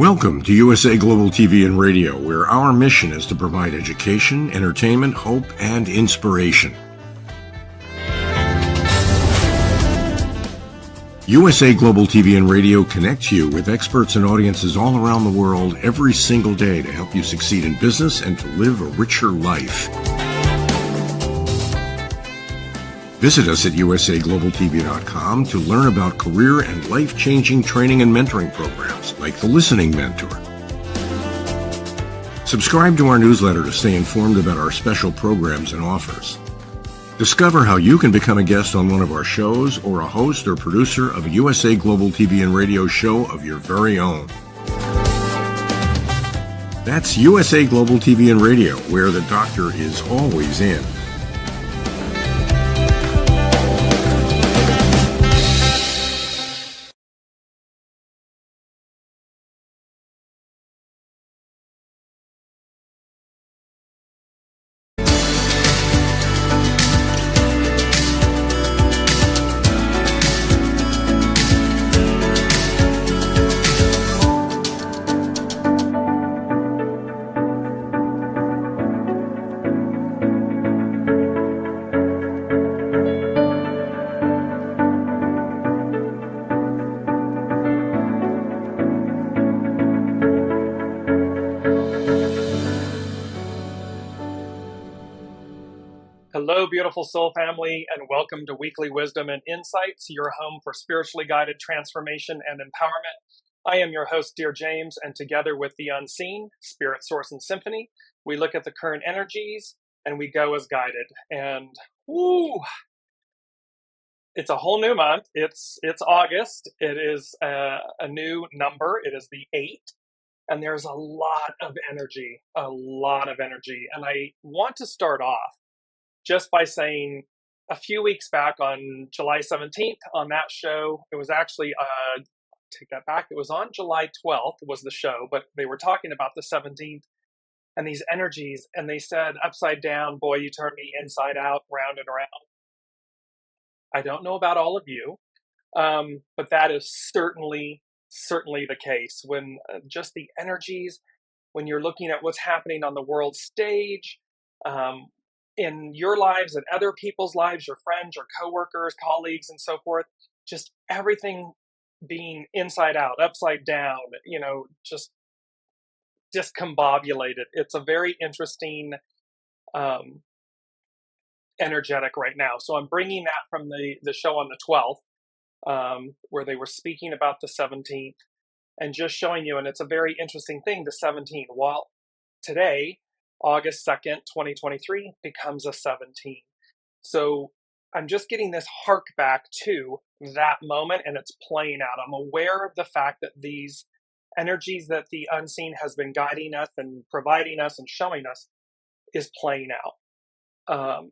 Welcome to USA Global TV and Radio, where our mission is to provide education, entertainment, hope, and inspiration. USA Global TV and Radio connects you with experts and audiences all around the world every single day to help you succeed in business and to live a richer life. Visit us at usaglobaltv.com to learn about career and life-changing training and mentoring programs like the Listening Mentor. Subscribe to our newsletter to stay informed about our special programs and offers. Discover how you can become a guest on one of our shows or a host or producer of a USA Global TV and Radio show of your very own. That's USA Global TV and Radio, where the doctor is always in. Hello, beautiful soul family, and welcome to Weekly Wisdom and Insights, your home for spiritually guided transformation and empowerment. I am your host, Dearjames, and together with the unseen, Spirit, Source, and Symphony, we look at the current energies and we go as guided. And it's a whole new month. It's August. It is a new number. It is the 8. And there's a lot of energy. And I want to start off just by saying a few weeks back on July 17th on that show, it was actually, take that back, it was on July 12th was the show, but they were talking about the 17th and these energies, and they said, upside down, boy, you turn me inside out, round and around. I don't know about all of you, but that is certainly the case. When just the energies, when you're looking at what's happening on the world stage, in your lives and other people's lives, your friends, your coworkers, colleagues, and so forth, just everything being inside out, upside down, just discombobulated. It's a very interesting energetic right now. So I'm bringing that from the show on the 12th, where they were speaking about the 17th and just showing you, and it's a very interesting thing, the 17th. While today, August 2nd, 2023 becomes a 17. So I'm just getting this hark back to that moment, and it's playing out. I'm aware of the fact that these energies that the unseen has been guiding us and providing us and showing us is playing out.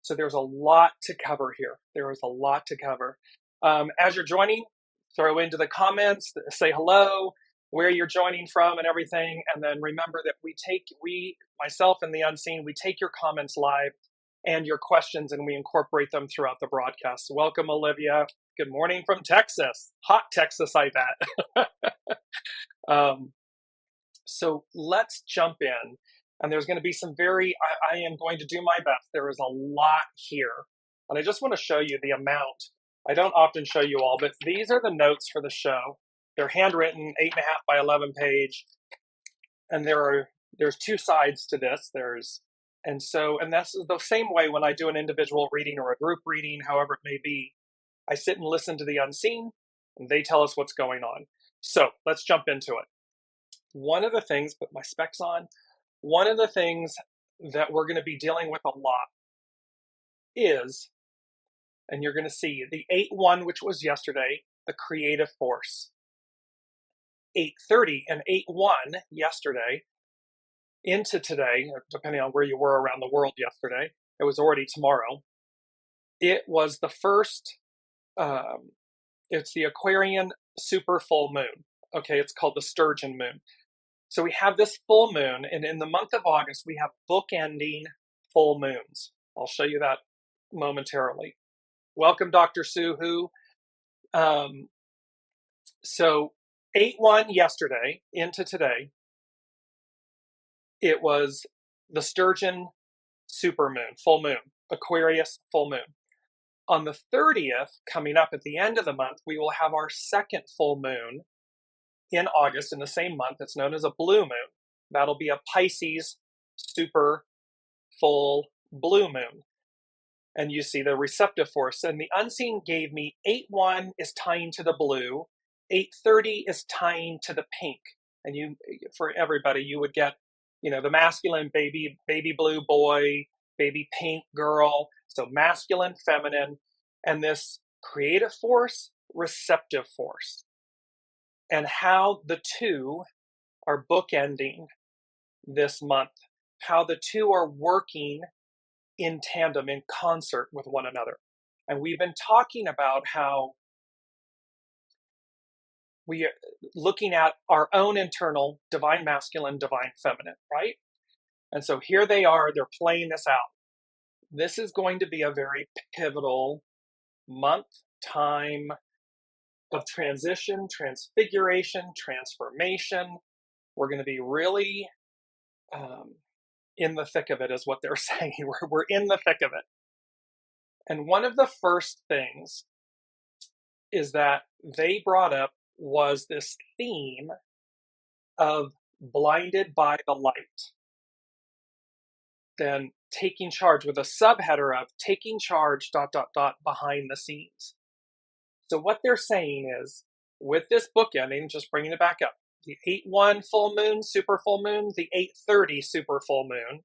So there's a lot to cover here. There is a lot to cover. As you're joining, throw into the comments, say hello, where you're joining from and everything. And then remember that myself and the unseen, we take your comments live and your questions and we incorporate them throughout the broadcast. So welcome, Olivia. Good morning from Texas. Hot Texas, I bet. So let's jump in. And there's going to be some I am going to do my best. There is a lot here. And I just want to show you the amount. I don't often show you all, but these are the notes for the show. They're handwritten, 8.5 by 11 page, and there's two sides to this. And that's the same way when I do an individual reading or a group reading, however it may be. I sit and listen to the unseen, and they tell us what's going on. So let's jump into it. One of the things, put my specs on. One of the things that we're going to be dealing with a lot is, and you're going to see the 8-1, which was yesterday, the creative force. 8:30 and 8:1 yesterday into today, depending on where you were around the world yesterday. It was already tomorrow. It was the first, it's the Aquarian super full moon. Okay, it's called the Sturgeon moon. So we have this full moon, and in the month of August, we have bookending full moons. I'll show you that momentarily. Welcome, Dr. Suhu. So 8-1 yesterday into today. It was the Sturgeon supermoon, full moon, Aquarius full moon. On the 30th, coming up at the end of the month, we will have our second full moon in August in the same month. It's known as a blue moon. That'll be a Pisces super full blue moon. And you see the receptive force. And the unseen gave me 8-1 is tying to the blue, 8:30 is tying to the pink. And you, for everybody, you would get, the masculine baby blue boy, baby pink girl. So masculine, feminine, and this creative force, receptive force. And how the two are bookending this month, how the two are working in tandem, in concert with one another. And we've been talking about how we are looking at our own internal divine masculine, divine feminine, right? And so here they are, they're playing this out. This is going to be a very pivotal month, time of transition, transfiguration, transformation. We're going to be really in the thick of it, is what they're saying. We're in the thick of it. And one of the first things is that they brought up was this theme of blinded by the light. Then taking charge, with a subheader of taking charge ... behind the scenes. So what they're saying is, with this bookending, just bringing it back up, the 8-1 full moon, super full moon, the 8:30 super full moon,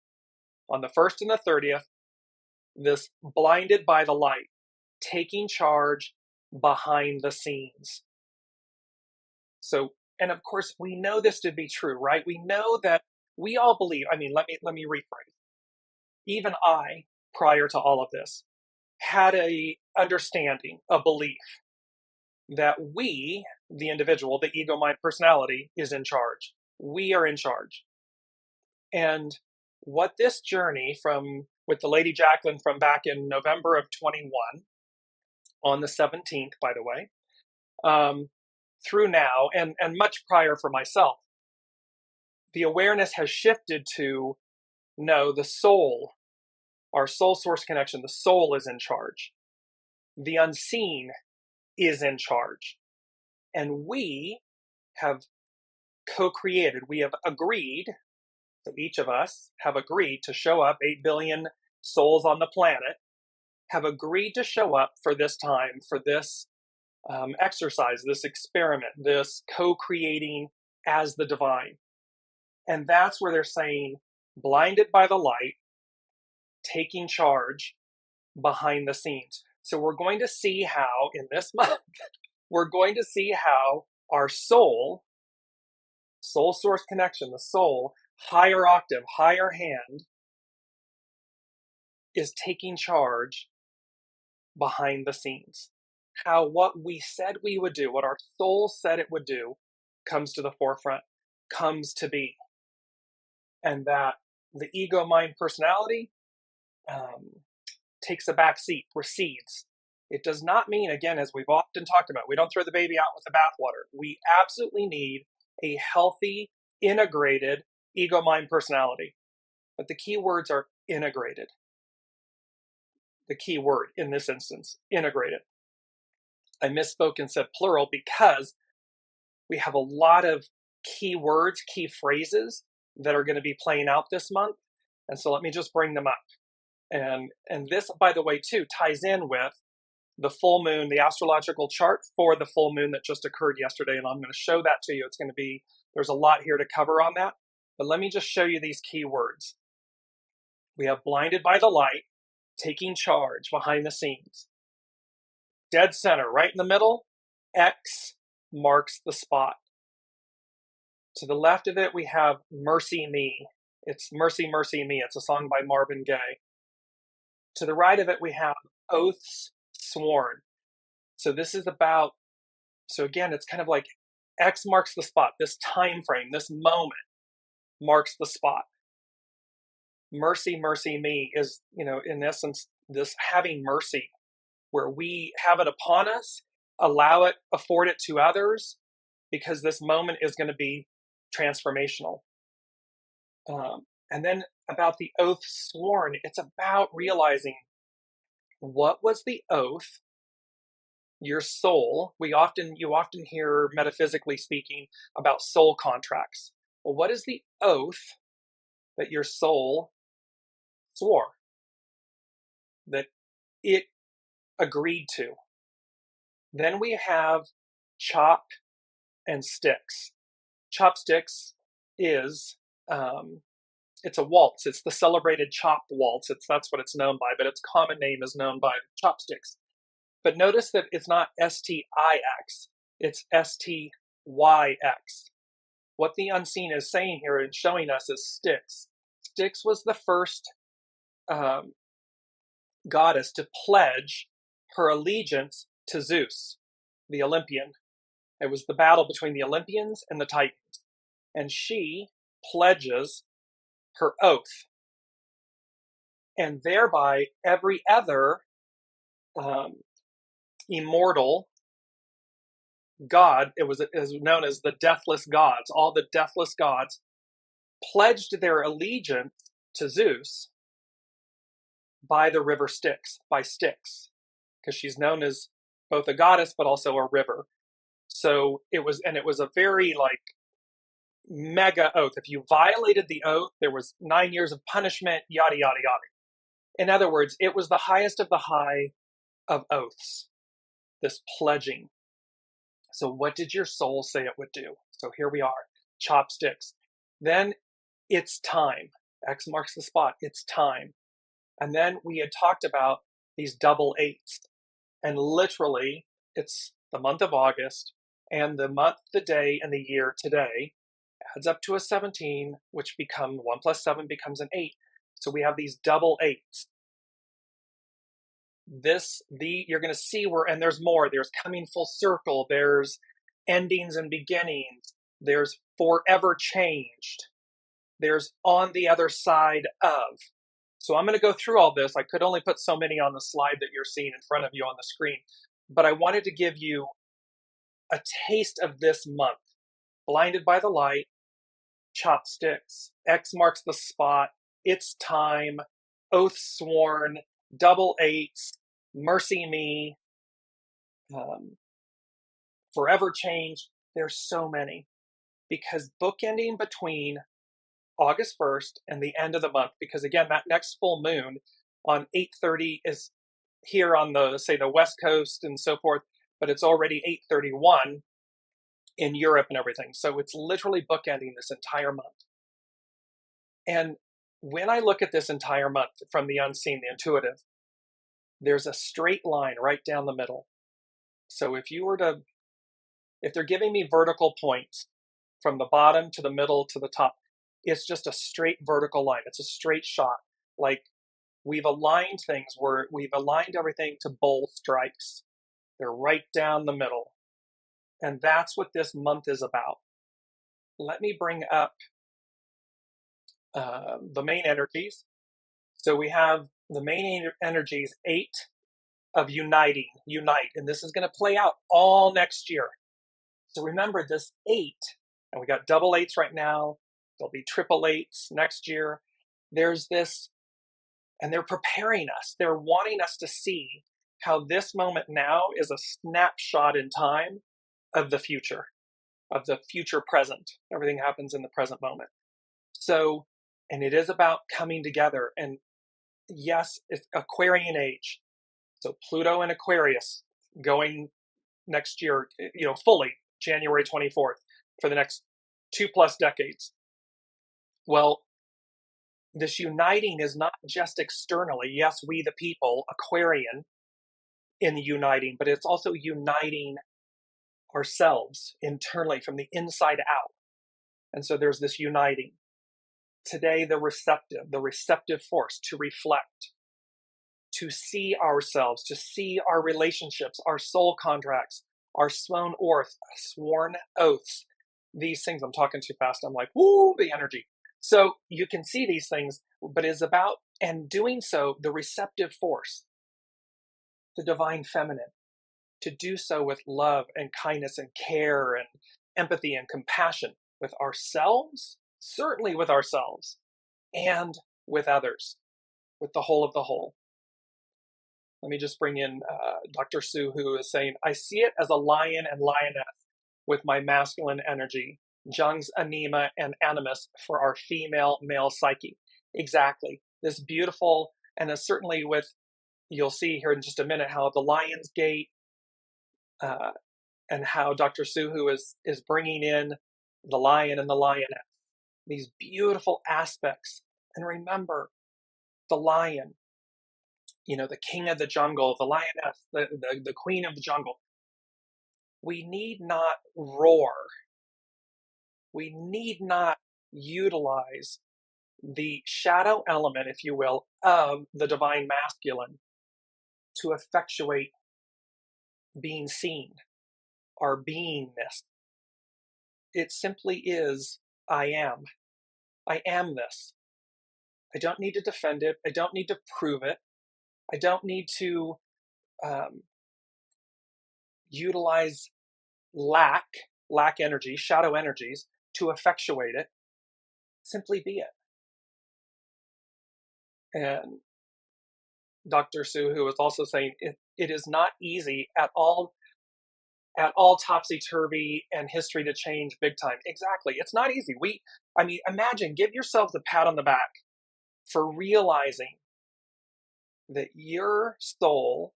on the 1st and the 30th, this blinded by the light, taking charge behind the scenes. So, and of course, we know this to be true, right? We know that we all believe, let me rephrase. Even I, prior to all of this, had a understanding, a belief that we, the individual, the ego, mind, personality, is in charge. We are in charge. And what this journey with the Lady Jacqueline from back in November of 21, on the 17th, by the way, through now, and much prior for myself, the awareness has shifted to, no, the soul, our soul source connection, the soul is in charge. The unseen is in charge. And we have co-created, we have agreed, so each of us have agreed to show up, 8 billion souls on the planet, have agreed to show up for this time, for this exercise, this experiment, this co-creating as the divine. And that's where they're saying, blinded by the light, taking charge behind the scenes. So we're going to see how, in this month, we're going to see how our soul source connection, the soul, higher octave, higher hand, is taking charge behind the scenes. How what we said we would do, what our soul said it would do, comes to the forefront, comes to be. And that the ego, mind, personality takes a back seat, recedes. It does not mean, again, as we've often talked about, we don't throw the baby out with the bathwater. We absolutely need a healthy, integrated ego, mind, personality. But the key words are integrated. The key word in this instance, integrated. I misspoke and said plural because we have a lot of key words, key phrases that are going to be playing out this month. And so let me just bring them up. And this, by the way, too, ties in with the full moon, the astrological chart for the full moon that just occurred yesterday. And I'm going to show that to you. It's going to be, there's a lot here to cover on that. But let me just show you these key words. We have blinded by the light, taking charge behind the scenes. Dead center, right in the middle, X marks the spot. To the left of it, we have Mercy Me. It's Mercy, Mercy Me. It's a song by Marvin Gaye. To the right of it, we have Oaths Sworn. So this is about, so again, it's kind of like X marks the spot. This time frame, this moment marks the spot. Mercy, Mercy Me is, in essence, this having mercy, where we have it upon us, allow it, afford it to others, because this moment is going to be transformational. And then about the oath sworn, it's about realizing, what was the oath your soul, you often hear, metaphysically speaking, about soul contracts. Well, what is the oath that your soul swore, that it agreed to? Then we have chop and sticks. Chopsticks is it's a waltz. It's the celebrated chop waltz. That's what it's known by, but its common name is known by chopsticks. But notice that it's not S-T-I-X, it's S-T-Y-X. What the unseen is saying here and showing us is Styx. Styx was the first goddess to pledge her allegiance to Zeus, the Olympian. It was the battle between the Olympians and the Titans. And she pledges her oath. And thereby, every other immortal god, it was known as the deathless gods, all the deathless gods pledged their allegiance to Zeus by the river Styx, by Styx, because she's known as both a goddess but also a river. So it was a very mega oath. If you violated the oath, there was 9 years of punishment, yada, yada, yada. In other words, it was the highest of the high of oaths, this pledging. So what did your soul say it would do? So here we are, chopsticks. Then it's time. X marks the spot. It's time. And then we had talked about these double eights. And literally, it's the month of August, and the month, the day, and the year today adds up to a 17, which 1 plus 7 becomes an 8. So we have these double eights. You're going to see and there's more. There's coming full circle. There's endings and beginnings. There's forever changed. There's on the other side of. So I'm going to go through all this. I could only put so many on the slide that you're seeing in front of you on the screen, but I wanted to give you a taste of this month. Blinded by the light, chopsticks, X marks the spot, it's time, oath sworn, double eights, mercy me, forever changed. There's so many, because bookending between August 1st and the end of the month, because again, that next full moon on 8:30 is here on the West Coast and so forth, but it's already 8:31 in Europe and everything. So it's literally bookending this entire month. And when I look at this entire month from the unseen, the intuitive, there's a straight line right down the middle. So if they're giving me vertical points from the bottom to the middle to the top, it's just a straight vertical line. It's a straight shot. Like we've aligned everything to bowl strikes. They're right down the middle. And that's what this month is about. Let me bring up the main energies. So we have the main energies, 8 of unite, and this is going to play out all next year. So remember this 8, and we got double eights right now. There'll be triple eights next year. There's this, and they're preparing us. They're wanting us to see how this moment now is a snapshot in time of the future present. Everything happens in the present moment. So, and it is about coming together. And yes, it's Aquarian age. So Pluto in Aquarius going next year, fully January 24th for the next 2+ decades. Well, this uniting is not just externally. Yes, we the people, Aquarian, in the uniting, but it's also uniting ourselves internally from the inside out. And so there's this uniting. Today, the receptive force to reflect, to see ourselves, to see our relationships, our soul contracts, our sworn oaths, these things. I'm talking too fast. I'm like, woo, the energy. So you can see these things, but it's about, and doing so, the receptive force, the divine feminine, to do so with love and kindness and care and empathy and compassion with ourselves, certainly with ourselves, and with others, with the whole of the whole. Let me just bring in Dr. Sue, who is saying, I see it as a lion and lioness with my masculine energy, Jung's anima and animus for our female male psyche. Exactly. This beautiful, and certainly with, you'll see here in just a minute how the lion's gate and how Dr. Suhu is bringing in the lion and the lioness, these beautiful aspects. And remember, the lion, the king of the jungle, the lioness, the queen of the jungle. We need not roar. We need not utilize the shadow element, if you will, of the divine masculine to effectuate being seen, our beingness. It simply is, I am. I am this. I don't need to defend it. I don't need to prove it. I don't need to utilize lack energy, shadow energies to effectuate it. Simply be it. And Dr. Sue, who was also saying it is not easy at all topsy-turvy and history to change big time. Exactly. It's not easy. Imagine, give yourselves a pat on the back for realizing that your soul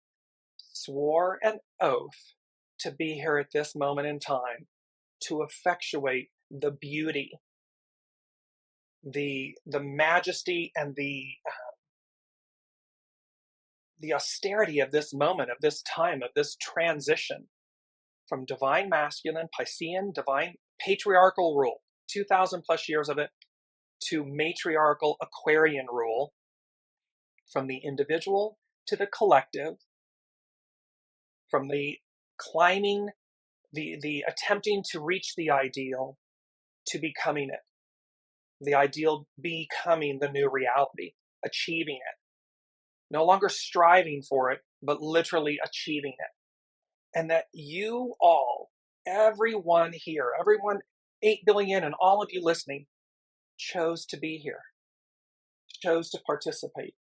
swore an oath to be here at this moment in time to effectuate the beauty, the majesty, and the austerity of this moment, of this time, of this transition from divine masculine, Piscean, divine patriarchal rule, 2,000 plus years of it, to matriarchal Aquarian rule, from the individual to the collective, from the climbing, the attempting to reach the ideal, to becoming it. The ideal becoming the new reality, achieving it. No longer striving for it, but literally achieving it. And that you all, everyone here, everyone 8 billion and all of you listening, chose to be here, chose to participate,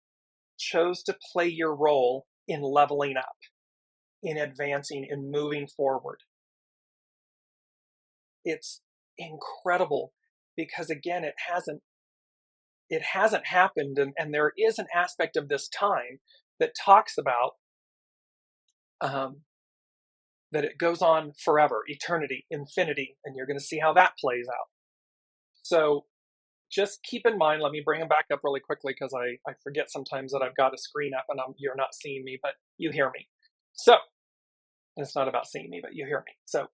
chose to play your role in leveling up, in advancing, in moving forward. It's incredible because, again, it hasn't happened, and there is an aspect of this time that talks about that it goes on forever, eternity, infinity, and you're going to see how that plays out. So just keep in mind, let me bring them back up really quickly because I forget sometimes that I've got a screen up and you're not seeing me, but you hear me. So, and it's not about seeing me, but you hear me. So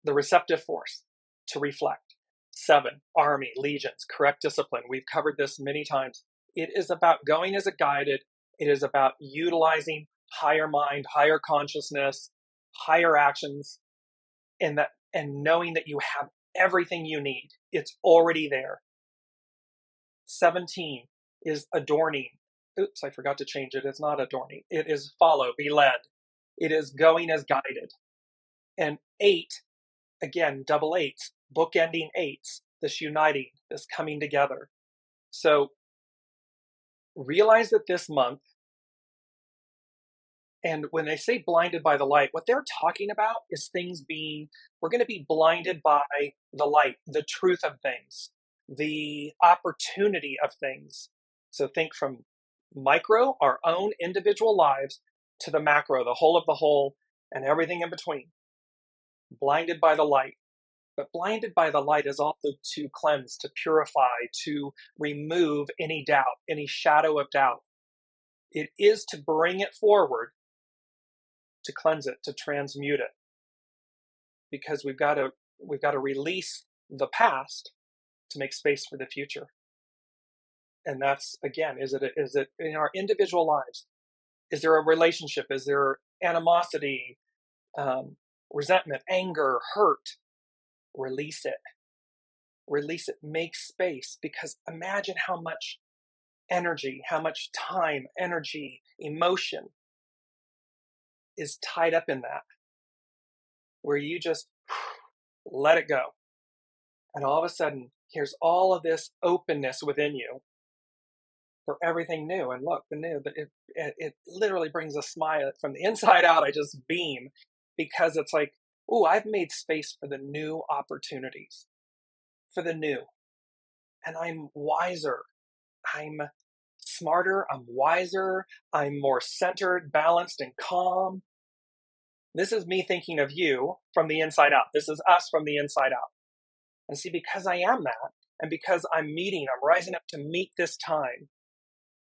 the receptive force, to reflect. 7, army, legions, correct discipline. We've covered this many times. It is about going as a guided. It is about utilizing higher mind, higher consciousness, higher actions, and knowing that you have everything you need. It's already there. 17 is adorning. Oops, I forgot to change it. It's not adorning. It is follow, be led. It is going as guided. And 8, again, double 8s, bookending 8s, this uniting, this coming together. So realize that this month, and when they say blinded by the light, what they're talking about is we're going to be blinded by the light, the truth of things, the opportunity of things. So think from micro, our own individual lives, to the macro, the whole of the whole, and everything in between. Blinded by the light. But blinded by the light is also to cleanse, to purify, to remove any doubt, any shadow of doubt. It is to bring it forward, to cleanse it, to transmute it. Because we've got to release the past to make space for the future. And that's, again, is it in our individual lives? Is there a relationship? Is there animosity, resentment, anger, hurt? Release it. Release it. Make space. Because imagine how much energy, how much time, energy, emotion is tied up in that. Where you just let it go. And all of a sudden, here's all of this openness within you for everything new. And look, the new, it literally brings a smile from the inside out. I just beam because it's like, oh, I've made space for the new opportunities, for the new. And I'm wiser. I'm smarter. I'm wiser. I'm more centered, balanced, and calm. This is me thinking of you from the inside out. This is us from the inside out. And see, because I am that, and because I'm rising up to meet this time,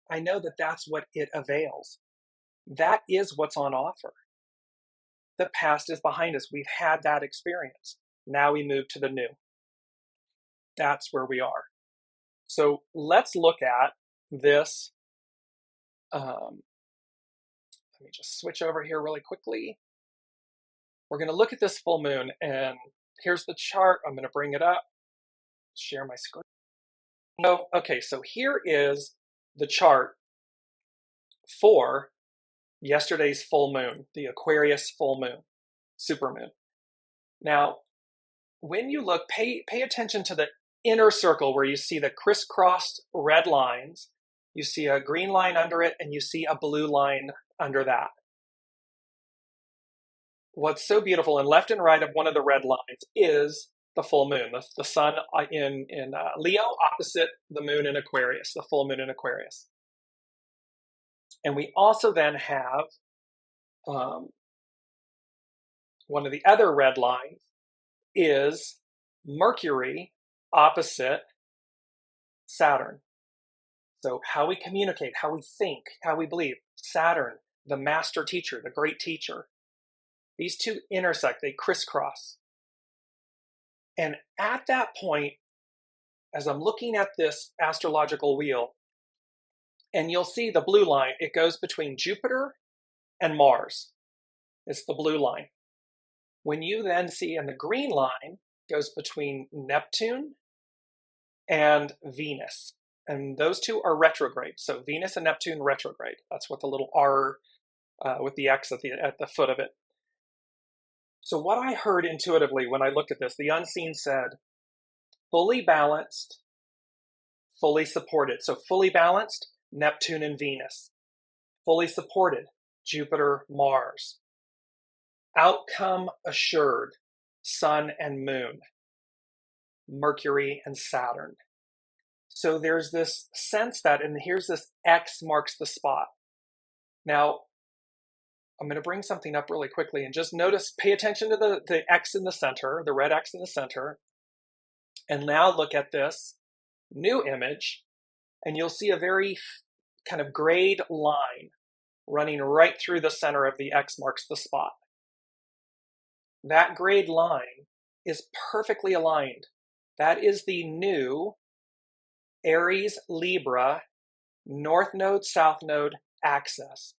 I know that that's what it avails. That is what's on offer. The past is behind us. We've had that experience. Now we move to the new. That's where we are. So let's look at this. Let me just switch over here really quickly. We're going to look at this full moon, and here's the chart. I'm going to bring it up, share my screen. Oh, okay, so here is the chart for yesterday's full moon, the Aquarius full moon, supermoon. Now, when you look, pay attention to the inner circle where you see the crisscrossed red lines. You see a green line under it, and you see a blue line under that. What's so beautiful, and left and right of one of the red lines is the full moon, the sun in Leo opposite the moon in Aquarius, the full moon in Aquarius. And we also then have one of the other red lines is Mercury opposite Saturn. So how we communicate, how we think, how we believe. Saturn, the master teacher, the great teacher. These two intersect, they crisscross. And at that point, as I'm looking at this astrological wheel, and you'll see the blue line, it goes between Jupiter and Mars. It's the blue line. When you then see, and the green line goes between Neptune and Venus. And those two are retrograde. So Venus and Neptune retrograde. That's what the little R with the X at the foot of it. So what I heard intuitively when I looked at this, the unseen said, fully balanced, fully supported. So fully balanced, Neptune and Venus. Fully supported, Jupiter, Mars. Outcome assured, Sun and Moon. Mercury and Saturn. So there's this sense that, and here's this X marks the spot. Now, I'm going to bring something up really quickly and just notice, pay attention to the X in the center, the red X in the center. And now look at this new image, and you'll see a very kind of grayed line running right through the center of the X marks the spot. That grayed line is perfectly aligned. That is the new Aries Libra North Node, South Node axis.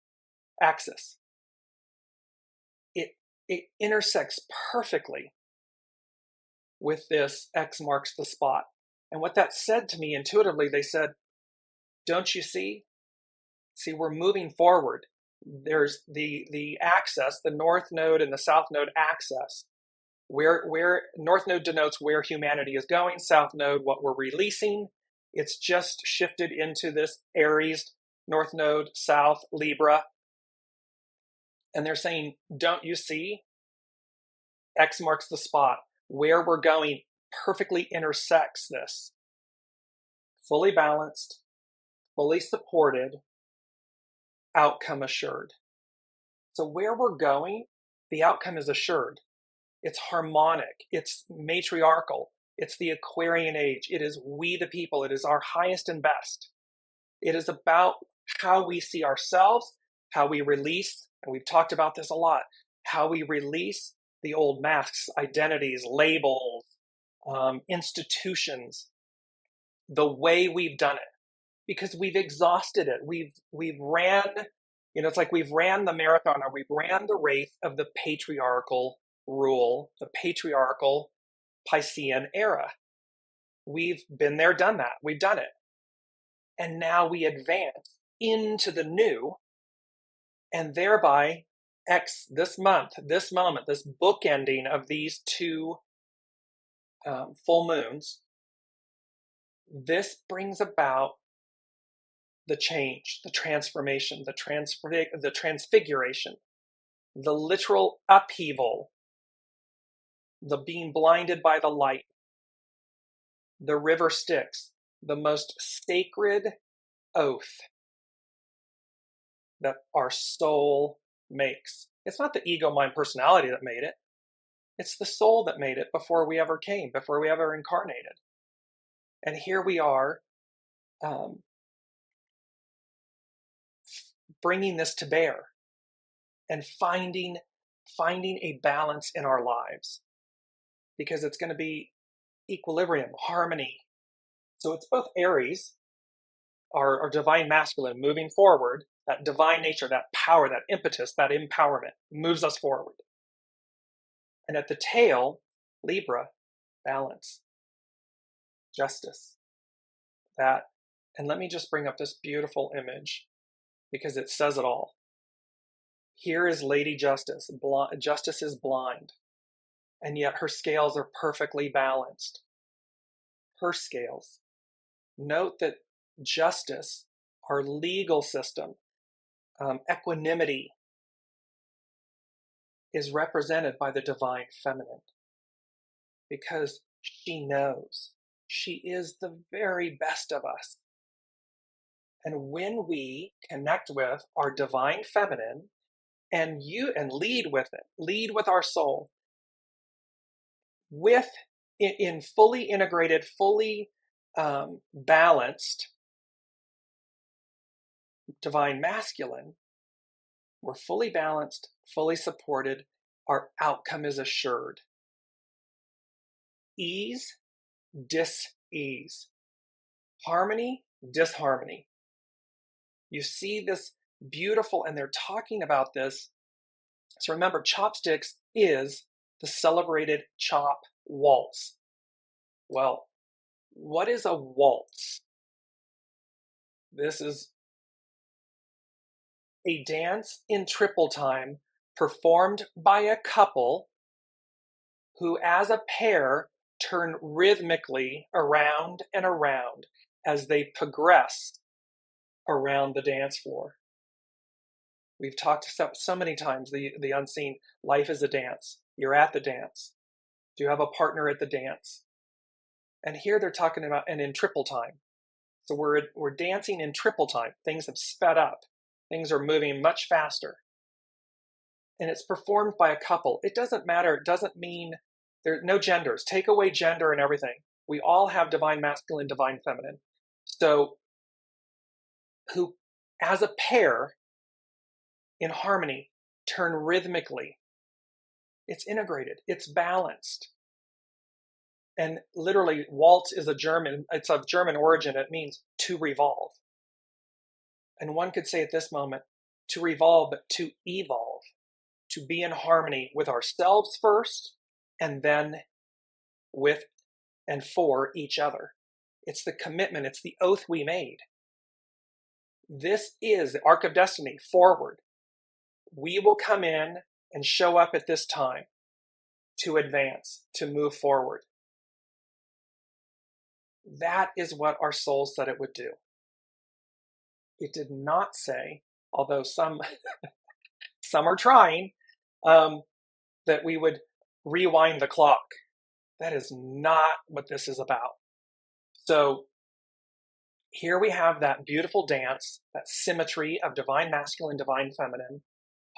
It intersects perfectly with this X marks the spot. And what that said to me intuitively, they said, don't you see? See, we're moving forward. There's the axis, the North Node and the South Node axis, where North Node denotes where humanity is going, South Node, what we're releasing. It's just shifted into this Aries, North Node, South, Libra. And they're saying, don't you see? X marks the spot. Where we're going perfectly intersects this. Fully balanced, fully supported, outcome assured. So where we're going, the outcome is assured. It's harmonic. It's matriarchal. It's the Aquarian age. It is we the people. It is our highest and best. It is about how we see ourselves, how we release, and we've talked about this a lot, how we release the old masks, identities, labels, institutions, the way we've done it, because we've exhausted it. We've ran, it's like we've ran the marathon, or we've ran the race of the patriarchal rule, the patriarchal Piscean era. We've been there, done that. We've done it. And now we advance into the new, and thereby this month, this moment, this bookending of these two full moons, this brings about the change, the transformation, the transfiguration, the literal upheaval, the being blinded by the light, the river Styx, the most sacred oath that our soul makes. It's not the ego, mind, personality that made it. It's the soul that made it before we ever came, before we ever incarnated. And here we are bringing this to bear and finding a balance in our lives, because it's going to be equilibrium, harmony. So it's both Aries, our divine masculine, moving forward, that divine nature, that power, that impetus, that empowerment moves us forward. And at the tail, Libra, balance, justice. That, and let me just bring up this beautiful image because it says it all. Here is Lady Justice. Justice is blind, and yet her scales are perfectly balanced. Her scales. Note that justice, our legal system, equanimity, is represented by the divine feminine, because she knows she is the very best of us. And when we connect with our divine feminine and lead with it, lead with our soul, in fully integrated, fully balanced divine masculine, we're fully balanced, fully supported, our outcome is assured. Ease, dis-ease. Harmony, disharmony. You see this beautiful, and they're talking about this. So remember, chopsticks is the celebrated chop waltz. Well, what is a waltz? This is a dance in triple time performed by a couple who as a pair turn rhythmically around and around as they progress around the dance floor. We've talked so many times, the unseen. Life is a dance. You're at the dance. Do you have a partner at the dance? And here they're talking about, and in triple time. So we're dancing in triple time. Things have sped up. Things are moving much faster. And it's performed by a couple. It doesn't matter. It doesn't mean there are no genders. Take away gender and everything. We all have divine masculine, divine feminine. So who, as a pair, in harmony, turn rhythmically. It's integrated. It's balanced. And literally, waltz is it's of German origin. It means to revolve. And one could say at this moment, to revolve, but to evolve, to be in harmony with ourselves first, and then with and for each other. It's the commitment, it's the oath we made. This is the arc of destiny, forward. We will come in and show up at this time to advance, to move forward. That is what our soul said it would do. It did not say, although some are trying, that we would rewind the clock. That is not what this is about. So here we have that beautiful dance, that symmetry of divine masculine, divine feminine,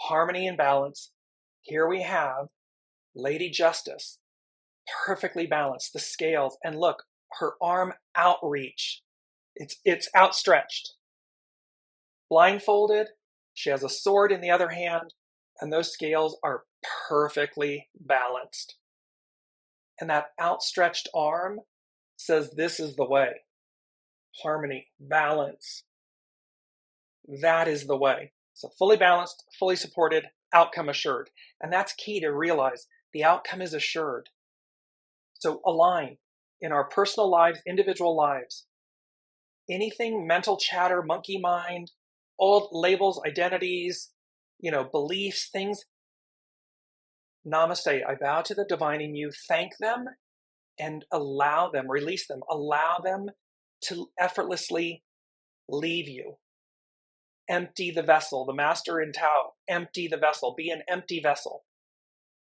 harmony and balance. Here we have Lady Justice, perfectly balanced, the scales, and look, her arm outreach. It's outstretched. Blindfolded, she has a sword in the other hand, and those scales are perfectly balanced. And that outstretched arm says, this is the way. Harmony, balance. That is the way. So fully balanced, fully supported, outcome assured. And that's key to realize. The outcome is assured. So align in our personal lives, individual lives. Anything mental chatter, monkey mind, old labels, identities, beliefs, things. Namaste. I bow to the divine in you. Thank them and allow them, release them, allow them to effortlessly leave you. Empty the vessel. The master in Tao, empty the vessel. Be an empty vessel.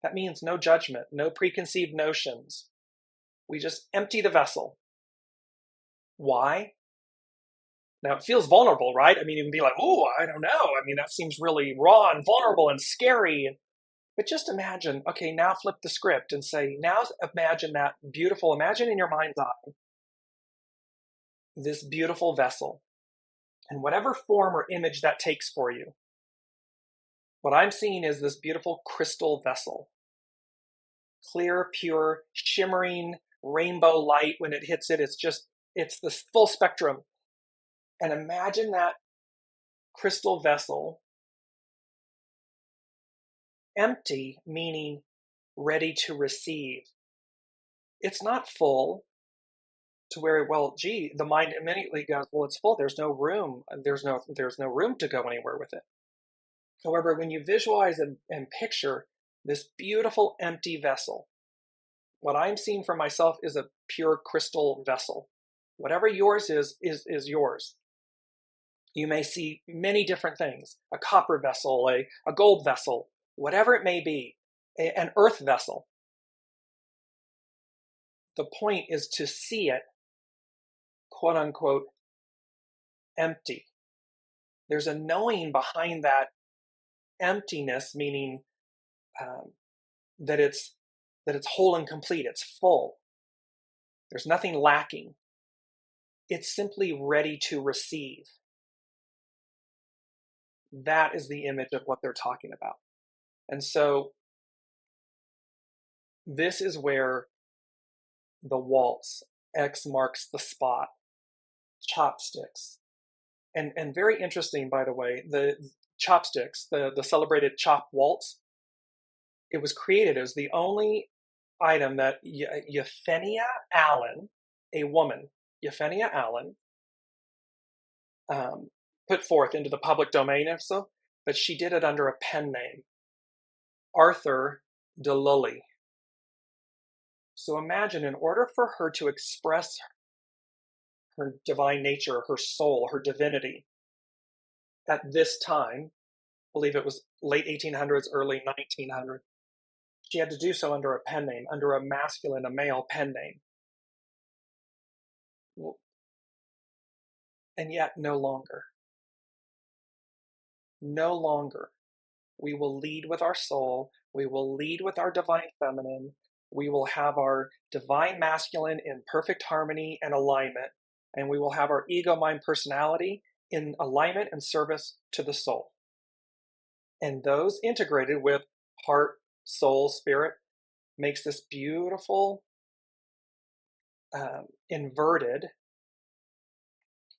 That means no judgment, no preconceived notions. We just empty the vessel. Why? Now, it feels vulnerable, right? I mean, you can be like, oh, I don't know. I mean, that seems really raw and vulnerable and scary. But just imagine, okay, now flip the script and say, now imagine that beautiful, imagine in your mind's eye, this beautiful vessel, and whatever form or image that takes for you. What I'm seeing is this beautiful crystal vessel. Clear, pure, shimmering rainbow light. When it hits it, it's this full spectrum. And imagine that crystal vessel empty, meaning ready to receive. It's not full to where, well, gee, the mind immediately goes, well, it's full. There's no room. There's no room to go anywhere with it. However, when you visualize and picture this beautiful empty vessel, what I'm seeing for myself is a pure crystal vessel. Whatever yours is yours. You may see many different things, a copper vessel, a gold vessel, whatever it may be, an earth vessel. The point is to see it, quote unquote, empty. There's a knowing behind that emptiness, meaning that it's whole and complete, it's full. There's nothing lacking. It's simply ready to receive. That is the image of what they're talking about. And so this is where the waltz, X marks the spot, chopsticks. And very interesting, by the way, the chopsticks, the celebrated chop waltz, it was created as the only item that Euphemia Allen, a woman, Euphemia Allen, put forth into the public domain, but she did it under a pen name, Arthur de Lully. So imagine, in order for her to express her divine nature, her soul, her divinity, at this time, I believe it was late 1800s, early 1900s, she had to do so under a pen name, under a masculine, a male pen name. And yet, no longer. No longer. We will lead with our soul. We will lead with our divine feminine. We will have our divine masculine in perfect harmony and alignment. And we will have our ego, mind, personality in alignment and service to the soul. And those integrated with heart, soul, spirit makes this beautiful inverted,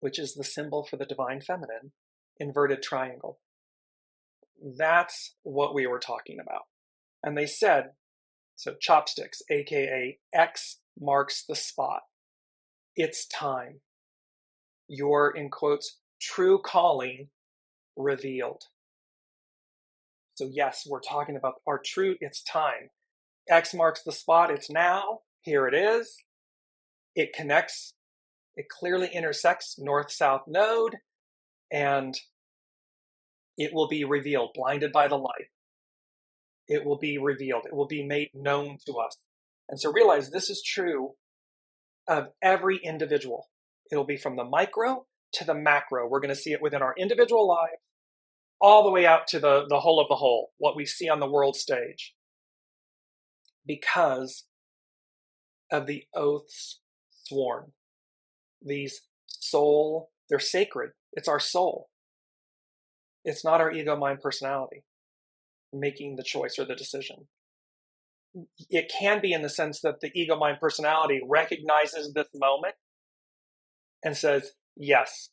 which is the symbol for the divine feminine, inverted triangle. That's what we were talking about. And they said, so chopsticks, aka X marks the spot. It's time. Your, in quotes, true calling revealed. So yes, we're talking about our true, it's time. X marks the spot, it's now, here it is. It connects, it clearly intersects north-south node, and it will be revealed, blinded by the light. It will be revealed. It will be made known to us. And so realize this is true of every individual. It'll be from the micro to the macro. We're going to see it within our individual lives, all the way out to the whole of the whole, what we see on the world stage. Because of the oaths sworn. These soul, they're sacred. It's our soul. It's not our ego, mind, personality making the choice or the decision. It can be in the sense that the ego, mind, personality recognizes this moment and says, yes,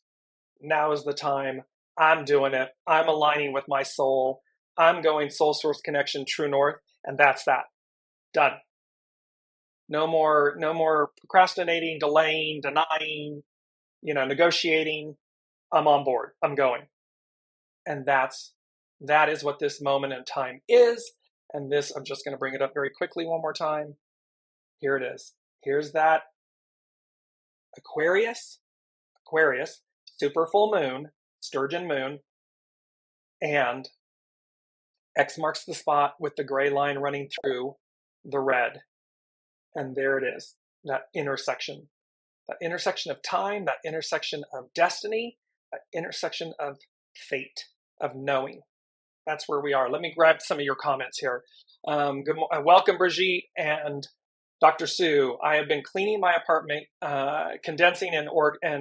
now is the time. I'm doing it. I'm aligning with my soul. I'm going soul source connection, true north. And that's that. Done. No more procrastinating, delaying, denying, negotiating. I'm on board. I'm going. And that is what this moment in time is. And this, I'm just going to bring it up very quickly one more time. Here it is. Here's that Aquarius, super full moon, sturgeon moon, and X marks the spot with the gray line running through the red. And there it is, that intersection of time, that intersection of destiny, that intersection of fate, of knowing. That's where we are. Let me grab some of your comments here. Welcome, Brigitte and Dr. Sue. I have been cleaning my apartment, condensing and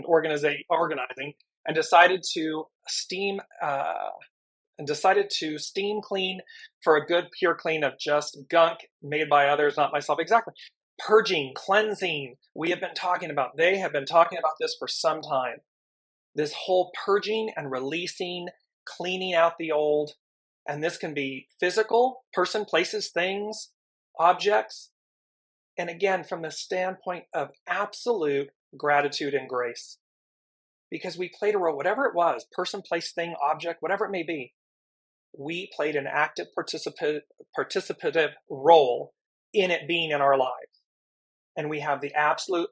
organizing, and decided to steam clean for a good pure clean of just gunk made by others, not myself. Exactly. Purging, cleansing. They have been talking about this for some time. This whole purging and releasing, cleaning out the old. And this can be physical, person, places, things, objects. And again, from the standpoint of absolute gratitude and grace. Because we played a role, whatever it was, person, place, thing, object, whatever it may be, we played an active participative role in it being in our lives. And we have the absolute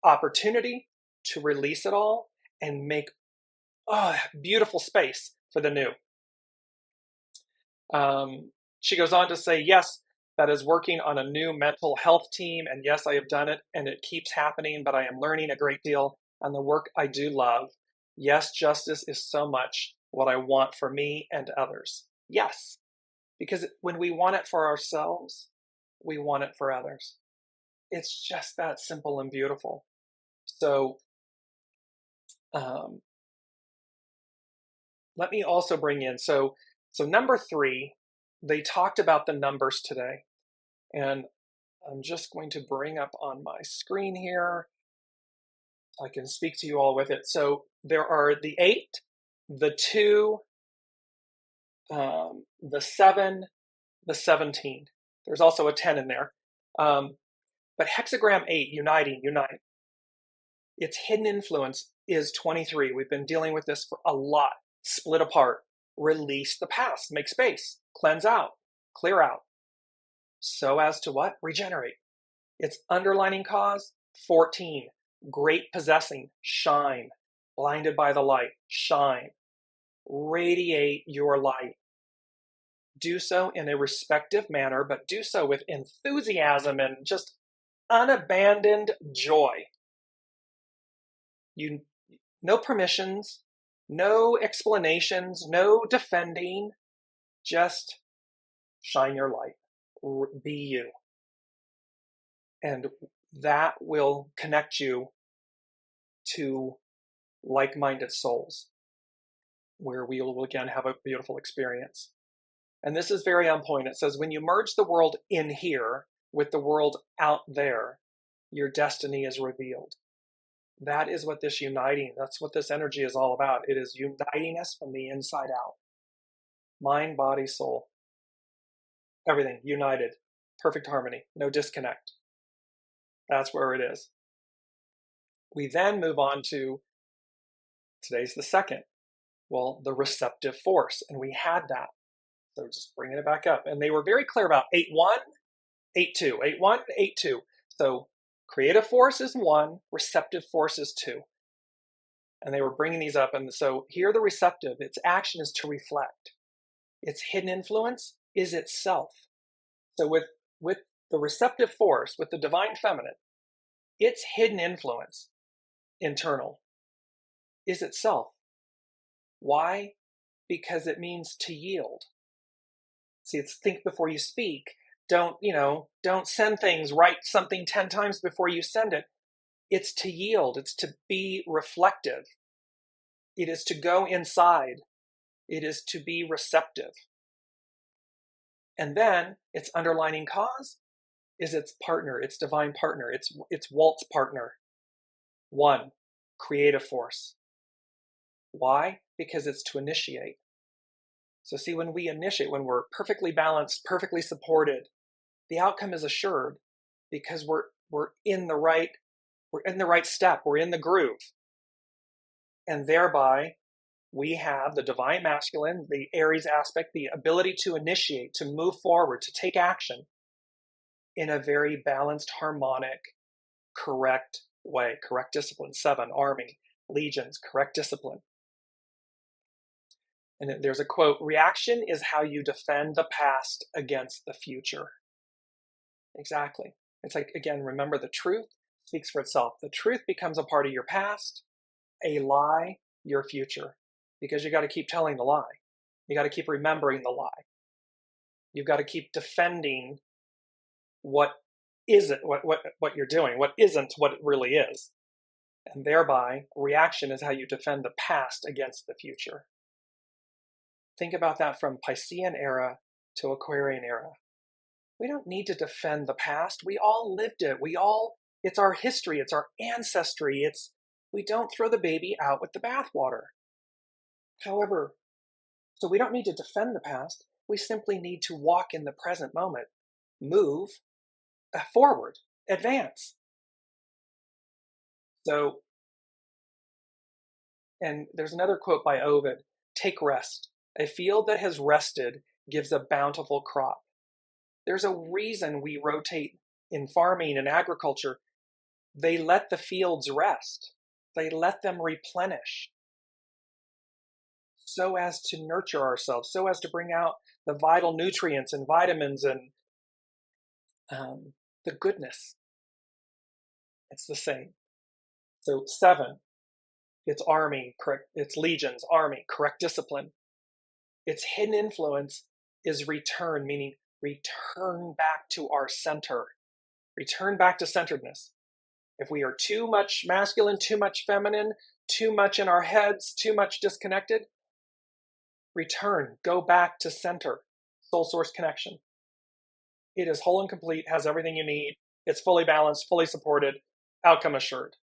opportunity to release it all and make beautiful space for the new. She goes on to say, yes, that is working on a new mental health team. And yes, I have done it and it keeps happening, but I am learning a great deal on the work I do love. Yes, justice is so much what I want for me and others. Yes, because when we want it for ourselves, we want it for others. It's just that simple and beautiful. So let me also bring in, so number 3, they talked about the numbers today. And I'm just going to bring up on my screen here so I can speak to you all with it. So there are the 8, the 2, the 7, the 17. There's also a 10 in there. But hexagram 8, unite. Its hidden influence is 23. We've been dealing with this for a lot. Split apart, release the past, make space, cleanse out, clear out. So as to what? Regenerate. Its underlining cause, 14. Great possessing, shine. Blinded by the light, shine. Radiate your light. Do so in a respective manner, but do so with enthusiasm and just unabandoned joy. No permissions, no explanations, no defending, just shine your light. Be you. And that will connect you to like-minded souls, where we will again have a beautiful experience. And this is very on point. It says, when you merge the world in here with the world out there, your destiny is revealed. That is what this uniting, that's what this energy is all about. It is uniting us from the inside out. Mind, body, soul. Everything united. Perfect harmony. No disconnect. That's where it is. We then move on to, today's the 2nd. Well, the receptive force. And we had that. So just bringing it back up. And they were very clear about 8-1, 8-2. 8-1, 8-2. So creative force is 1, receptive force is 2. And they were bringing these up. And so here the receptive, its action is to reflect. Its hidden influence is itself. So with the receptive force, with the divine feminine, its hidden influence, internal, is itself. Why? Because it means to yield. See, it's think before you speak. Don't send things, write something 10 times before you send it. It's to yield. It's to be reflective. It is to go inside. It is to be receptive. And then its underlining cause is its partner, its divine partner, its Walt's partner. 1, creative force. Why? Because it's to initiate. So see, when we initiate, when we're perfectly balanced, perfectly supported, the outcome is assured because we're in the right step, we're in the groove. And thereby we have the divine masculine, the Aries aspect, the ability to initiate, to move forward, to take action in a very balanced, harmonic, correct way, correct discipline. 7, army, legions, correct discipline. And there's a quote, reaction is how you defend the past against the future. Exactly. It's like, again, remember the truth speaks for itself. The truth becomes a part of your past, a lie, your future. Because you got to keep telling the lie. You got to keep remembering the lie. You've got to keep defending what isn't what you're doing, what isn't what it really is. And thereby, reaction is how you defend the past against the future. Think about that from Piscean era to Aquarian era. We don't need to defend the past. We all lived it. It's our history. It's our ancestry. We don't throw the baby out with the bathwater. However, so we don't need to defend the past. We simply need to walk in the present moment, move forward, advance. So, and there's another quote by Ovid, take rest. A field that has rested gives a bountiful crop. There's a reason we rotate in farming and agriculture. They let the fields rest. They let them replenish so as to nurture ourselves, so as to bring out the vital nutrients and vitamins and the goodness. It's the same. So 7, it's army, correct, it's legions, army, correct discipline. Its hidden influence is return, meaning return back to our center. Return back to centeredness. If we are too much masculine, too much feminine, too much in our heads, too much disconnected, return, go back to center, soul source connection. It is whole and complete, has everything you need. It's fully balanced, fully supported, outcome assured.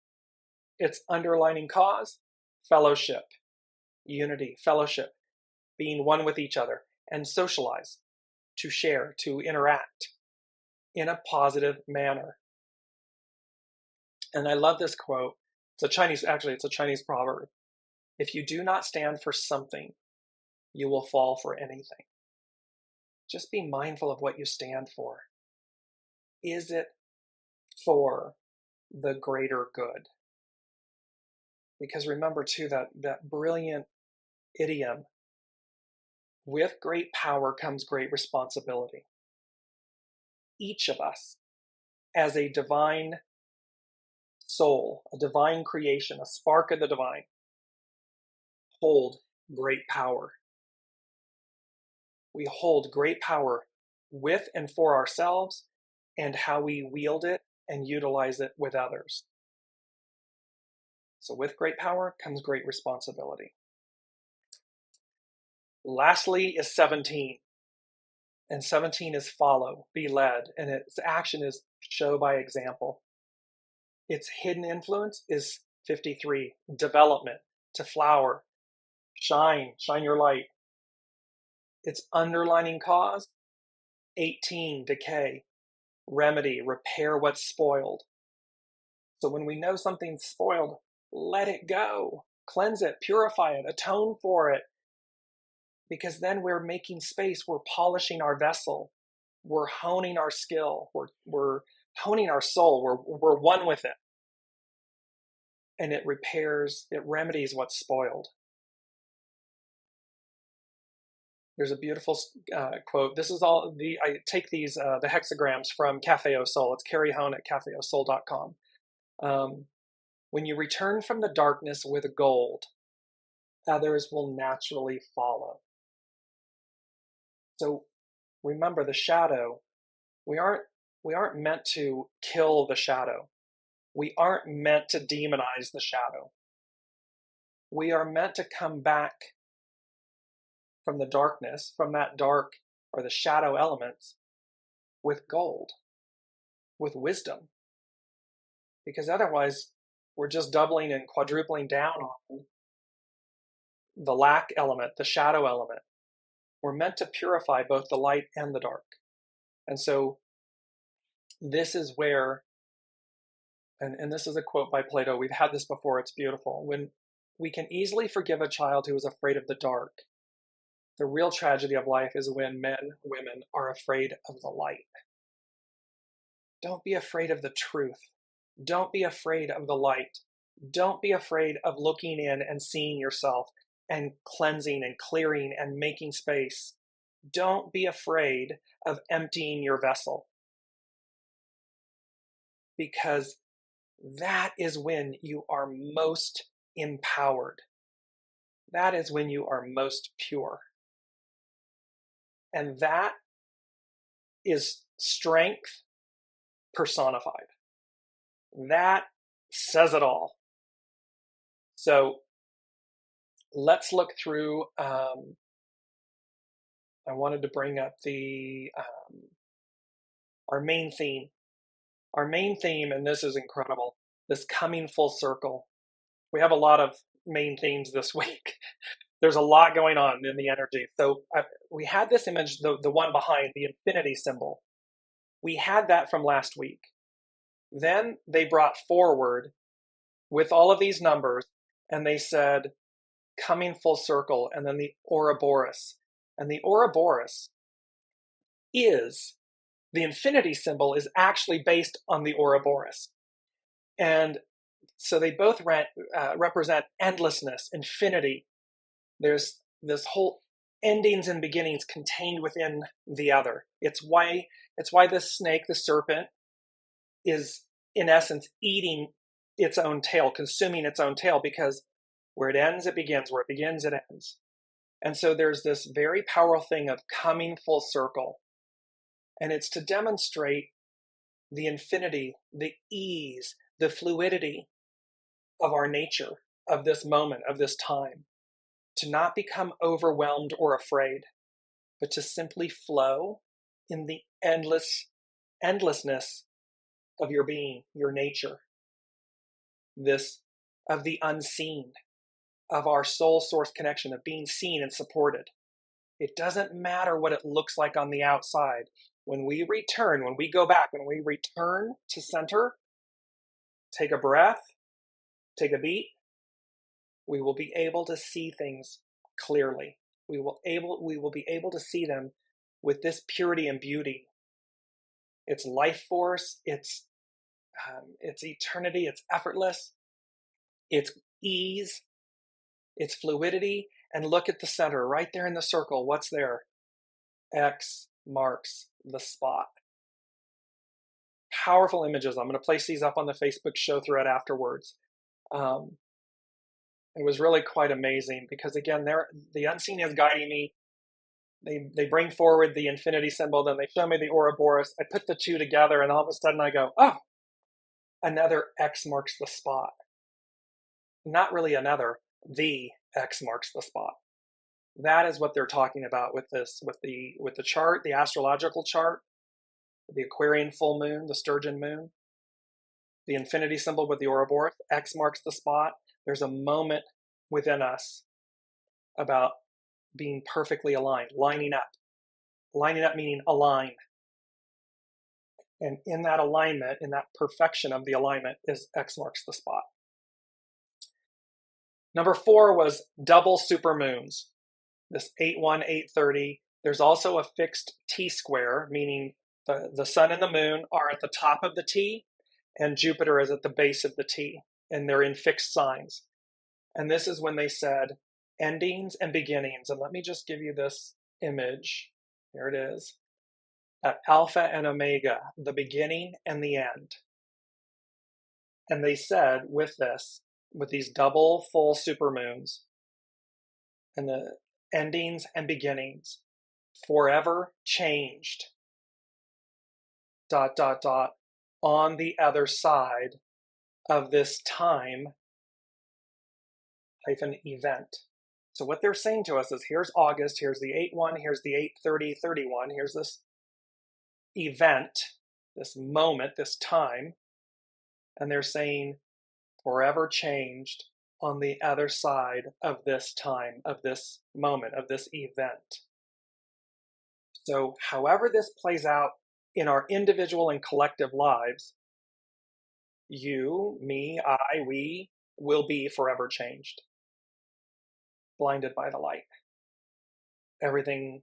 Its underlining cause, fellowship, unity, fellowship, being one with each other, and socialize, to share, to interact in a positive manner. And I love this quote. It's a Chinese proverb. If you do not stand for something, you will fall for anything. Just be mindful of what you stand for. Is it for the greater good? Because remember too, that brilliant idiom, with great power comes great responsibility. Each of us, as a divine soul, a divine creation, a spark of the divine, hold great power. We hold great power with and for ourselves and how we wield it and utilize it with others. So with great power comes great responsibility. Lastly is 17. And 17 is follow, be led, and its action is show by example. Its hidden influence is 53, development, to flower, shine your light. Its underlining cause, 18, decay, remedy, repair what's spoiled. So when we know something's spoiled, let it go, cleanse it, purify it, atone for it. Because then we're making space, we're polishing our vessel, we're honing our skill, we're honing our soul, we're one with it. And it repairs, it remedies what's spoiled. There's a beautiful quote. This is all, I take these, the hexagrams from Cafe Au Sol. It's Carrie Hone at cafeausol.com. When you return from the darkness with gold, others will naturally follow. So remember the shadow, we aren't meant to kill the shadow. We aren't meant to demonize the shadow. We are meant to come back from the darkness, from that dark or the shadow elements with gold, with wisdom. Because otherwise we're just doubling and quadrupling down on the lack element, the shadow element. We're meant to purify both the light and the dark. And so this is where, and this is a quote by Plato, we've had this before, it's beautiful. When we can easily forgive a child who is afraid of the dark, the real tragedy of life is when men, women are afraid of the light. Don't be afraid of the truth. Don't be afraid of the light. Don't be afraid of looking in and seeing yourself and cleansing and clearing and making space. Don't be afraid of emptying your vessel, because that is when you are most empowered. That is when you are most pure. And that is strength personified. That says it all. So let's look through. I wanted to bring up our main theme. Our main theme, and this is incredible, this coming full circle. We have a lot of main themes this week. There's a lot going on in the energy. So we had this image, the one behind, the infinity symbol. We had that from last week. Then they brought forward with all of these numbers, and they said, coming full circle, and then the Ouroboros. And the Ouroboros is, the infinity symbol is actually based on the Ouroboros. And so they both represent endlessness, infinity. There's this whole endings and beginnings contained within the other. It's why this snake, the serpent, is in essence eating its own tail, consuming its own tail, because where it ends, it begins. Where it begins, it ends. And so there's this very powerful thing of coming full circle. And it's to demonstrate the infinity, the ease, the fluidity of our nature, of this moment, of this time. To not become overwhelmed or afraid, but to simply flow in the endlessness of your being, your nature. This of the unseen, of our soul source connection, of being seen and supported. It doesn't matter what it looks like on the outside. When we return, when we go back, when we return to center, take a breath, take a beat, we will be able to see things clearly. We will be able to see them with this purity and beauty. It's life force, it's eternity, it's effortless, it's ease, it's fluidity. And look at the center, right there in the circle. What's there? X marks the spot. Powerful images. I'm going to place these up on the Facebook show thread afterwards. It was really quite amazing because, again, the unseen is guiding me. They bring forward the infinity symbol, then they show me the Ouroboros. I put the two together, and all of a sudden I go, oh, another X marks the spot. Not really another, the X marks the spot. That is what they're talking about with this, with the chart, the astrological chart, the Aquarian full moon, the Sturgeon moon, the infinity symbol with the Ouroboros. X marks the spot. There's a moment within us about being perfectly aligned, lining up. Lining up meaning align. And in that alignment, in that perfection of the alignment, is X marks the spot. Number 4 was double supermoons. This 8-1, 8-30. There's also a fixed T-square, meaning the sun and the moon are at the top of the T, and Jupiter is at the base of the T, and they're in fixed signs. And this is when they said endings and beginnings. And let me just give you this image. Here it is. At Alpha and Omega, the beginning and the end. And they said with these double full supermoons and the endings and beginnings, forever changed, ... on the other side of this time -event. So what they're saying to us is, here's August, here's the 8-1, here's the 8-30, 31, here's this event, this moment, this time, and they're saying forever changed on the other side of this time, of this moment, of this event. So however this plays out in our individual and collective lives, you, me, I, we will be forever changed. Blinded by the light. Everything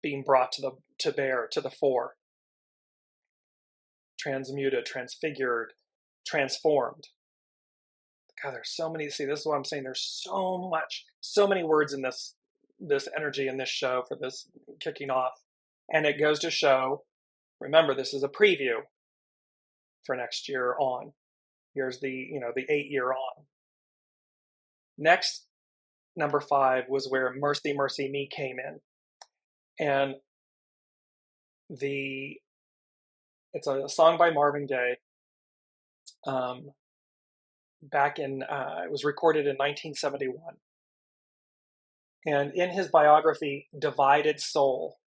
being brought to bear, to the fore. Transmuted, transfigured, transformed. God, there's so many. See, this is what I'm saying. There's so many words in this energy in this show for this kicking off. And it goes to show, remember, this is a preview for next year on. Here's the 8-year on. Next, number 5 was where Mercy, Mercy Me came in. And it's a song by Marvin Gaye. Back in, it was recorded in 1971. And in his biography, Divided Soul,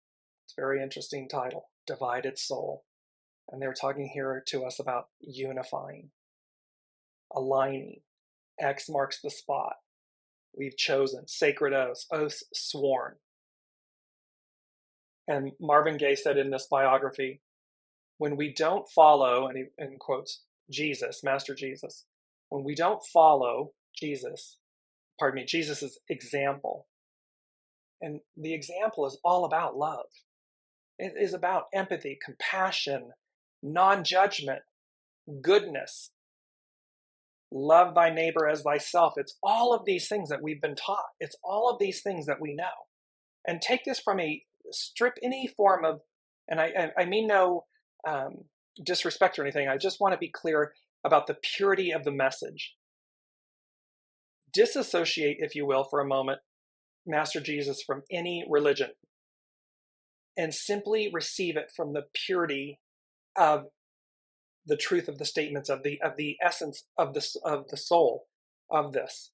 it's a very interesting title, Divided Soul. And they're talking here to us about unifying, aligning. X marks the spot. We've chosen sacred oaths sworn. And Marvin Gaye said in this biography, when we don't follow, and he quotes Jesus, Master Jesus, when we don't follow Jesus' example, and the example is all about love. It is about empathy, compassion, non-judgment, goodness, love thy neighbor as thyself. It's all of these things that we've been taught. It's all of these things that we know. And take this from strip any form of, and I mean no disrespect or anything. I just want to be clear about the purity of the message. Disassociate, if you will, for a moment, Master Jesus from any religion and simply receive it from the purity of the truth of the statements of the essence of the soul of this.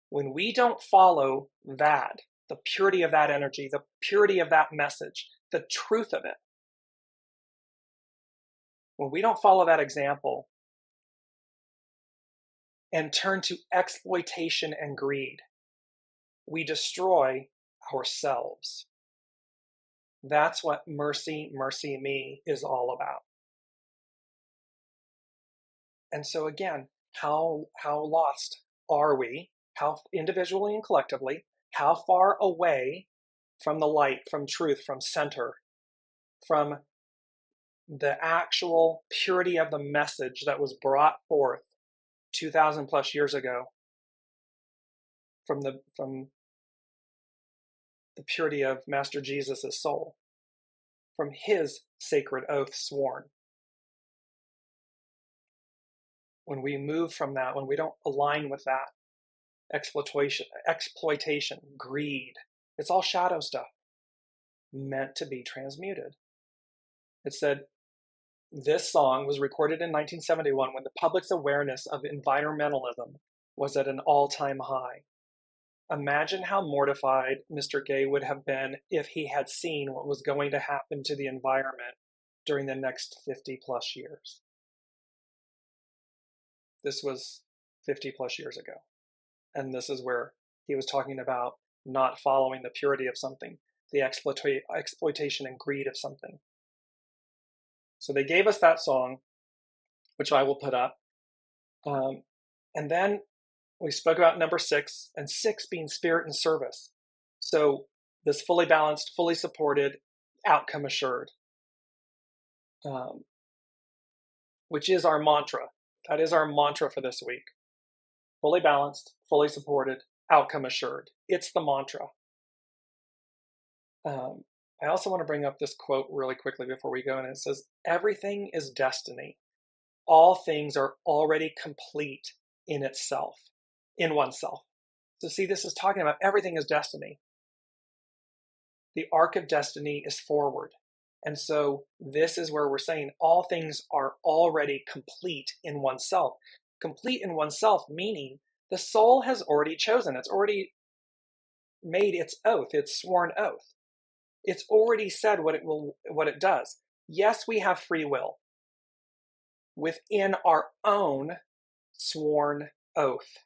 When we don't follow that, the purity of that energy, the purity of that message, the truth of it, when we don't follow that example and turn to exploitation and greed, we destroy ourselves. That's what Mercy, Mercy Me is all about. And so again, how lost are we? How individually and collectively, how far away from the light, from truth, from center, from the actual purity of the message that was brought forth 2,000 plus years ago, from the purity of Master Jesus' soul, from his sacred oath sworn. When we move from that, when we don't align with that, exploitation, greed, it's all shadow stuff meant to be transmuted. It said, this song was recorded in 1971 when the public's awareness of environmentalism was at an all-time high. Imagine how mortified Mr. Gaye would have been if he had seen what was going to happen to the environment during the next 50 plus years. This was 50 plus years ago. And this is where he was talking about not following the purity of something, the exploitation and greed of something. So they gave us that song, which I will put up. And then we spoke about number 6, and 6 being spirit and service. So this fully balanced, fully supported, outcome assured, which is our mantra. That is our mantra for this week. Fully balanced, fully supported, outcome assured. It's the mantra. I also want to bring up this quote really quickly before we go, and it says, everything is destiny. All things are already complete in itself, in oneself. So see, this is talking about everything is destiny. The arc of destiny is forward. And so this is where we're saying all things are already complete in oneself. Complete in oneself, meaning the soul has already chosen. It's already made its oath, its sworn oath. It's already said what it does. Yes, we have free will within our own sworn oath.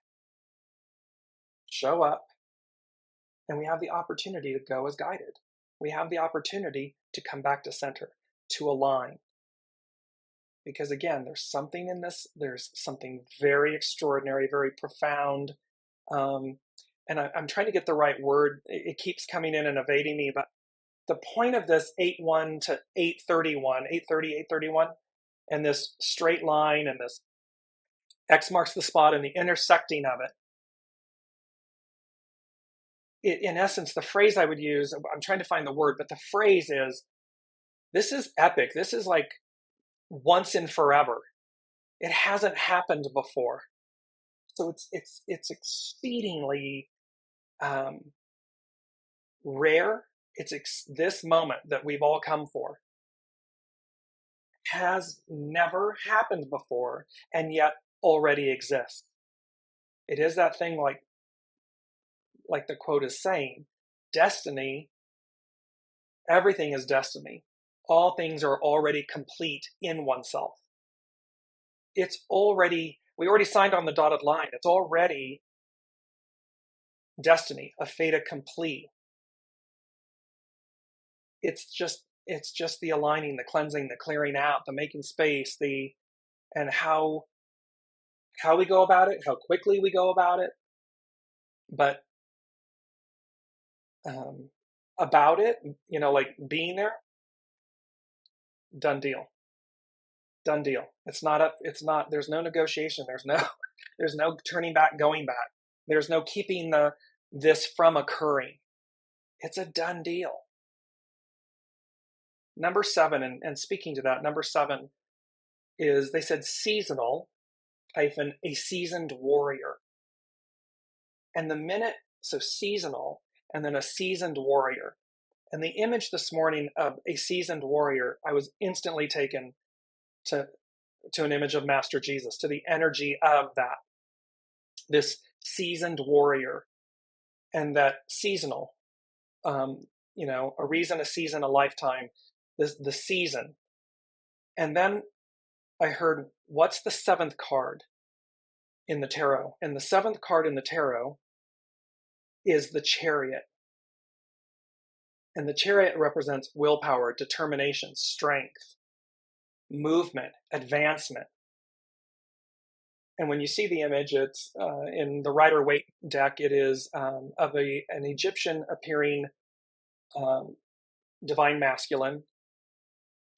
Show up, and we have the opportunity to go as guided. We have the opportunity to come back to center, to align. Because again, there's something in this, there's something very extraordinary, very profound. And I'm trying to get the right word. It keeps coming in and evading me, but the point of this 8:1 to 8:31, 8:30, 8:31, and this straight line and this X marks the spot, and the intersecting of it. In essence, the phrase I would use, I'm trying to find the word, but the phrase is, this is epic. This is like once and forever. It hasn't happened before. So it's exceedingly rare. This moment that we've all come for has never happened before, and yet already exists. It is that thing like the quote is saying, destiny, everything is destiny. All things are already complete in oneself. We already signed on the dotted line. It's already destiny, a fait accompli. It's just the aligning, the cleansing, the clearing out, the making space, and how we go about it, how quickly we go about it. But about it, like being there, done deal. Done deal. It's not there's no negotiation. There's no turning back, going back. There's no keeping this from occurring. It's a done deal. Number 7, and speaking to that, number 7 is, they said, seasonal hyphen a seasoned warrior. And so seasonal and then a seasoned warrior. And the image this morning of a seasoned warrior, I was instantly taken to an image of Master Jesus, to the energy of this seasoned warrior, and that seasonal, a reason, a season, a lifetime, the season. And then I heard, what's the 7th card in the tarot? And the 7th card in the tarot is the Chariot. And the Chariot represents willpower, determination, strength, movement, advancement. And when you see the image, it's in the Rider-Waite deck, it is of an Egyptian appearing divine masculine.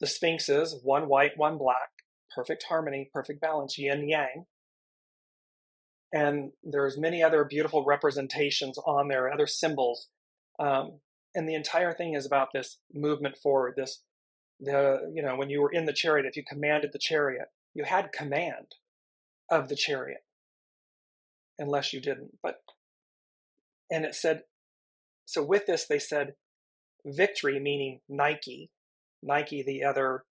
The sphinxes, one white, one black, perfect harmony, perfect balance, yin yang. And there's many other beautiful representations on there, other symbols. And the entire thing is about this movement forward, when you were in the chariot, if you commanded the chariot, you had command of the chariot, unless you didn't. And it said, so with this, they said, victory, meaning Nike, the other,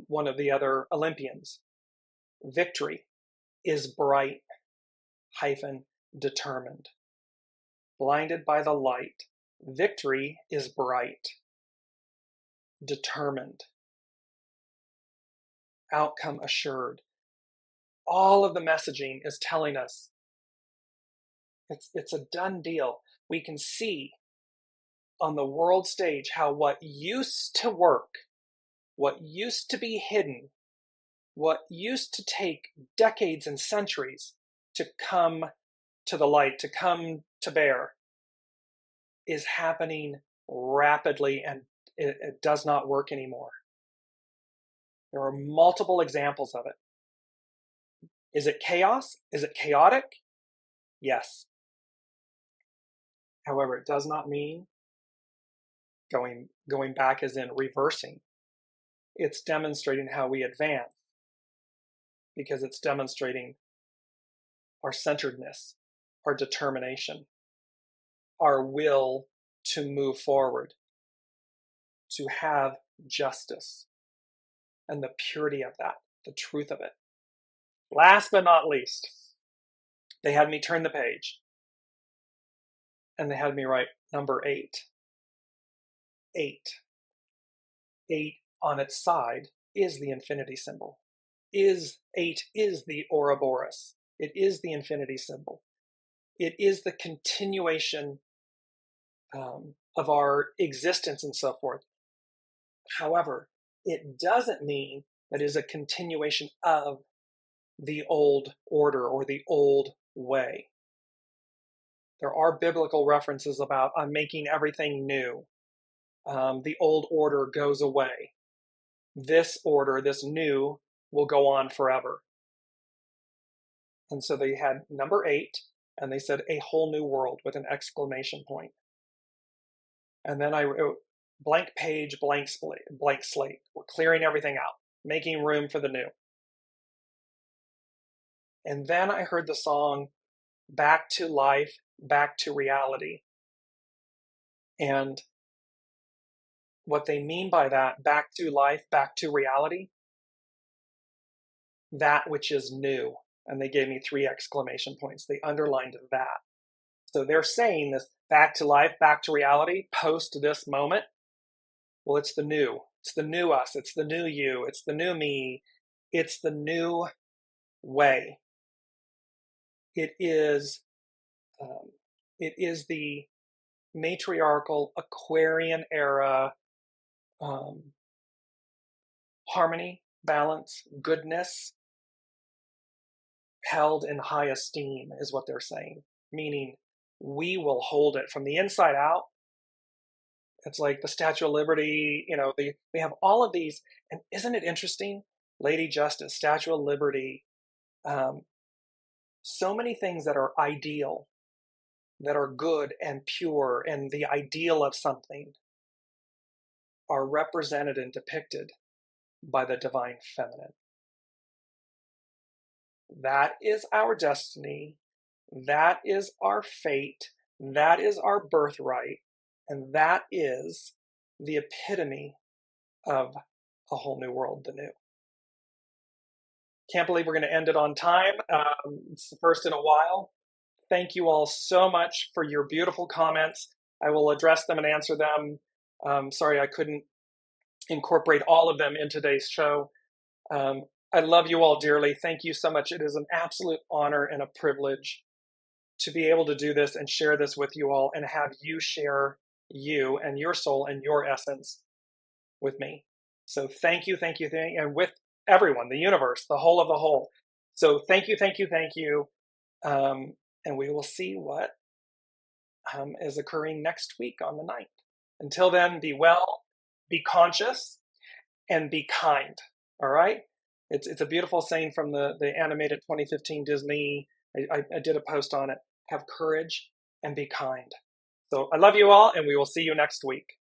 one of the other Olympians. Victory is bright hyphen determined. Blinded by the light. Victory is bright, determined, outcome assured. All of the messaging is telling us it's a done deal. We can see on the world stage how what used to work, what used to be hidden, what used to take decades and centuries to come to the light, to come to bear, is happening rapidly, and it does not work anymore. There are multiple examples of it. Is it chaos? Is it chaotic? Yes. However, it does not mean going back as in reversing. It's demonstrating how we advance, because it's demonstrating our centeredness, our determination, our will to move forward, to have justice, and the purity of that, the truth of it. Last but not least, they had me turn the page, and they had me write number 8. 8 on its side is the infinity symbol. 8 is the Ouroboros. It is the infinity symbol. It is the continuation of our existence and so forth. However, it doesn't mean that it is a continuation of the old order or the old way. There are biblical references about I'm making everything new. The old order goes away. This order, this new, will go on forever. And so they had number 8, and they said a whole new world with an exclamation point. And then I wrote blank page, blank slate. We're clearing everything out, making room for the new. And then I heard the song Back to Life, Back to Reality. And what they mean by that, back to life, back to reality, that which is new. And they gave me 3 exclamation points. They underlined that. So they're saying this back to life, back to reality, post this moment. Well, it's the new. It's the new us. It's the new you. It's the new me. It's the new way. It is the matriarchal Aquarian era harmony, balance, goodness, held in high esteem is what they're saying. Meaning we will hold it from the inside out. It's like the Statue of Liberty, they have all of these. And isn't it interesting? Lady Justice, Statue of Liberty, so many things that are ideal, that are good and pure, and the ideal of something are represented and depicted by the divine feminine. That is our destiny. That is our fate. That is our birthright. And that is the epitome of a whole new world, the new. Can't believe we're going to end it on time. It's the first in a while. Thank you all so much for your beautiful comments. I will address them and answer them. Sorry I couldn't incorporate all of them in today's show. I love you all dearly. Thank you so much. It is an absolute honor and a privilege to be able to do this and share this with you all and have you share you and your soul and your essence with me. So thank you, and with everyone, the universe, the whole of the whole. So thank you. And we will see what is occurring next week on the 9th. Until then, be well, be conscious, and be kind. All right? It's a beautiful saying from the animated 2015 Disney. I did a post on it. Have courage and be kind. So I love you all, and we will see you next week.